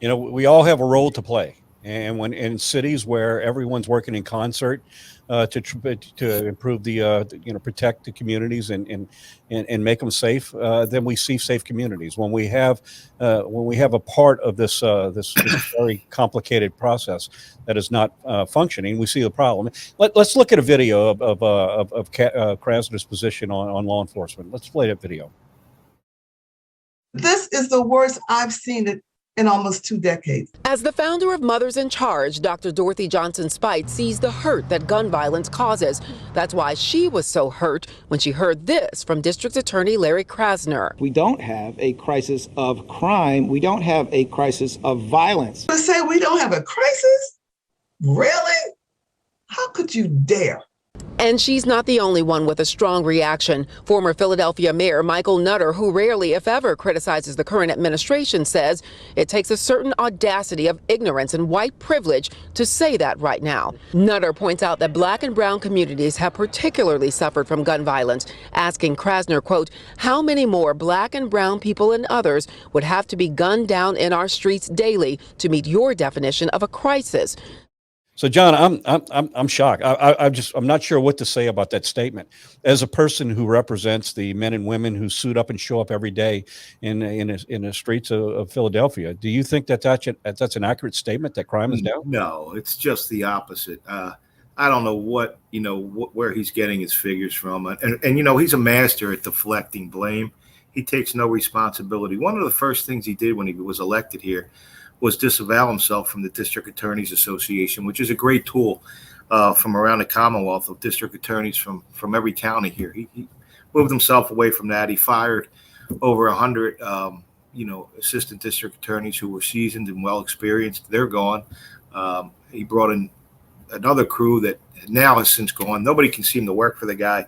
We all have a role to play. And when in cities where everyone's working in concert to improve protect the communities and make them safe, then we see safe communities. When we have a part of this very complicated process that is not functioning, we see the problem. Let's look at a video of Krasner's position on law enforcement. Let's play that video. This is the worst I've seen it in almost 2 decades. As the founder of Mothers in Charge, Dr. Dorothy Johnson-Spite sees the hurt that gun violence causes. That's why she was so hurt when she heard this from District Attorney Larry Krasner. We don't have a crisis of crime. We don't have a crisis of violence. To say we don't have a crisis? Really? How could you dare? And she's not the only one with a strong reaction. Former Philadelphia Mayor Michael Nutter, who rarely, if ever, criticizes the current administration, says it takes a certain audacity of ignorance and white privilege to say that right now. Nutter points out that black and brown communities have particularly suffered from gun violence, asking Krasner, quote, how many more black and brown people and others would have to be gunned down in our streets daily to meet your definition of a crisis? So, John, I'm shocked. I'm not sure what to say about that statement. As a person who represents the men and women who suit up and show up every day in the streets of Philadelphia, do you think that's an accurate statement that crime is down? No, it's just the opposite. I don't know where he's getting his figures from, and he's a master at deflecting blame. He takes no responsibility. One of the first things he did when he was elected here was disavow himself from the District Attorneys Association, which is a great tool from around the Commonwealth of district attorneys from every county here. He moved himself away from that. He fired over 100, assistant district attorneys who were seasoned and well experienced. They're gone. He brought in another crew that now has since gone. Nobody can seem to work for the guy.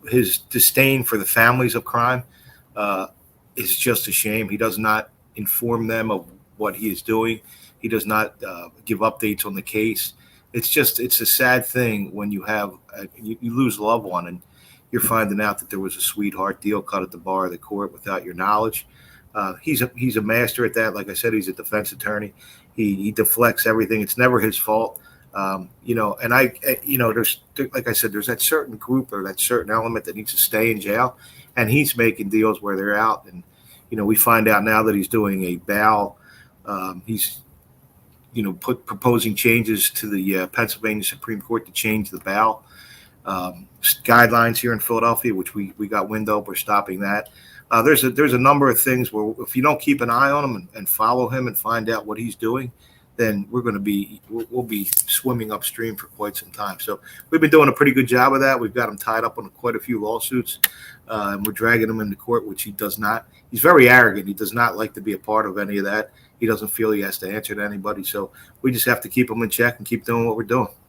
His disdain for the families of crime is just a shame. He does not inform them of what he is doing. He does not give updates on the case. It's a sad thing when you have you lose a loved one and you're finding out that there was a sweetheart deal cut at the bar of the court without your knowledge. He's a master at that. Like I said, he's a defense attorney. He deflects everything. It's never his fault. And there's, like I said, there's that certain group or that certain element that needs to stay in jail, and he's making deals where they're out. And we find out now that he's doing a bail. He's, proposing changes to the Pennsylvania Supreme Court to change the bail guidelines here in Philadelphia, which we got wind of. We're stopping that. There's a number of things where if you don't keep an eye on him and follow him and find out what he's doing, then we'll be swimming upstream for quite some time. So we've been doing a pretty good job of that. We've got him tied up on quite a few lawsuits, and we're dragging him into court, which he does not. He's very arrogant. He does not like to be a part of any of that. He doesn't feel he has to answer to anybody. So we just have to keep him in check and keep doing what we're doing.